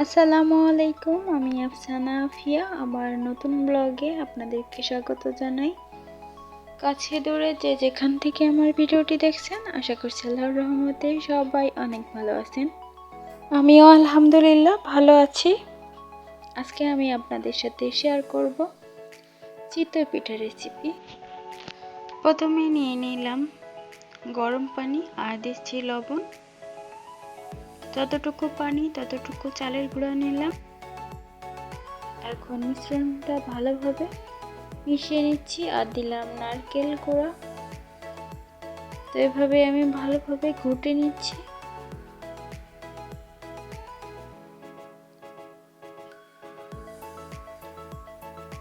আসসালামু আলাইকুম, আমি আফসানা আফিয়া। আমার নতুন ব্লগে আপনাদেরকে স্বাগত জানাই। কাছে দূরে যে যেখান থেকে আমার ভিডিওটি দেখছেন, আশা করছি আল্লাহর রহমতে সবাই অনেক ভালো আছেন। আমিও আলহামদুলিল্লাহ ভালো আছি। আজকে আমি আপনাদের সাথে শেয়ার করব চিতই পিঠার রেসিপি। প্রথমে নিয়ে নিলাম গরম পানি আর দিচ্ছি লবণ। যতটুকু পানি ততটুকু চালের গুঁড়া নিলাম। এখন মিশ্রণটা ভালোভাবে মিশিয়ে নিচ্ছি আর দিলাম নারকেল কোড়া। তো এভাবে আমি ভালোভাবে ঘুটে নিচ্ছি।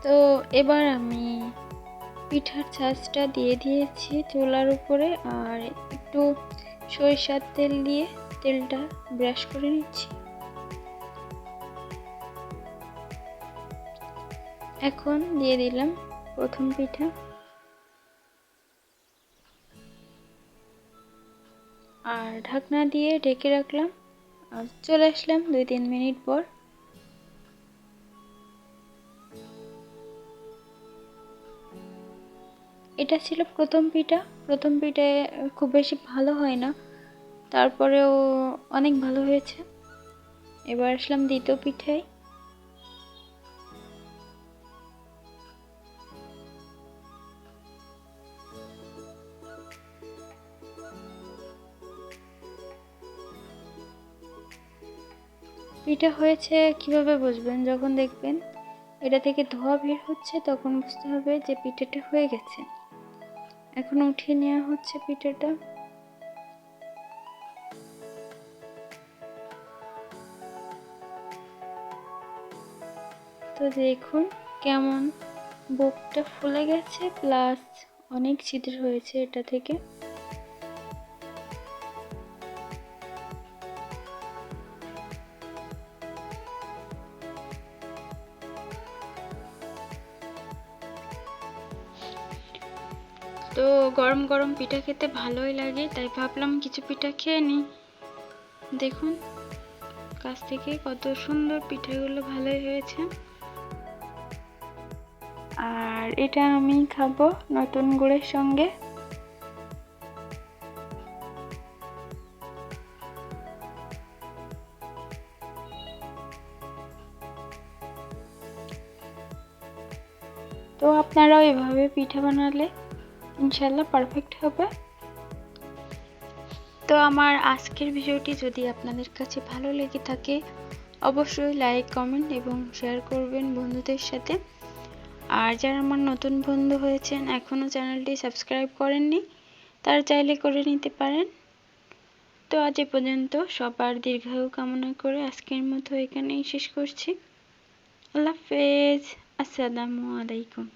তো এবার আমি পিঠার ছাঁচটা দিয়ে দিয়েছি চুলার উপরে আর একটু সরিষার তেল দিয়ে তেলটা ব্রাশ করে নিচ্ছি। এখন দিয়ে দিলাম প্রথম পিঠা আর ঢাকনা দিয়ে ঢেকে রাখলাম আর চলে আসলাম 2-3 মিনিট পর। এটা ছিল প্রথম পিঠায় খুব বেশি ভালো হয় না, তারপরেও অনেক ভালো হয়েছে। এবার আসলাম দ্বিতীয় পিঠায়। পিঠা হয়েছে কিভাবে বুঝবেন? যখন দেখবেন এটা থেকে ধোঁয়া বের হচ্ছে তখন বুঝতে হবে যে পিঠাটা হয়ে গেছে। এখন উঠিয়ে নেওয়া হচ্ছে পিঠাটা। তো দেখুন কেমন বুকটা ফুলে গেছে, প্লাস অনেক ছিদ্র হয়েছে এটা থেকে। তো গরম গরম পিঠা খেতে ভালোই লাগে, তাই ভাবলাম কিছু পিঠা খেয়ে নিই। দেখুন কাছ থেকে কত সুন্দর পিঠাগুলো ভালোই হয়েছে। আর এটা আমি খাবো নতুন গুড়ের সঙ্গে। তো আপনারাও এভাবে পিঠা বানালে ইনশাল্লাহ পারফেক্ট হবে। তো আমার আজকের ভিডিওটি যদি আপনাদের কাছে ভালো লেগে থাকে, অবশ্যই লাইক, কমেন্ট এবং শেয়ার করবেন বন্ধুদের সাথে। আর যারা আমার নতুন বন্ধু হয়েছেন, এখনও চ্যানেলটি সাবস্ক্রাইব করেননি, তারা চাইলে করে নিতে পারেন। তো আজ এ পর্যন্ত, সবার দীর্ঘায়ু কামনা করে আজকের মতো এখানেই শেষ করছি। আল্লাহ হাফেজ, আসসালামু আলাইকুম।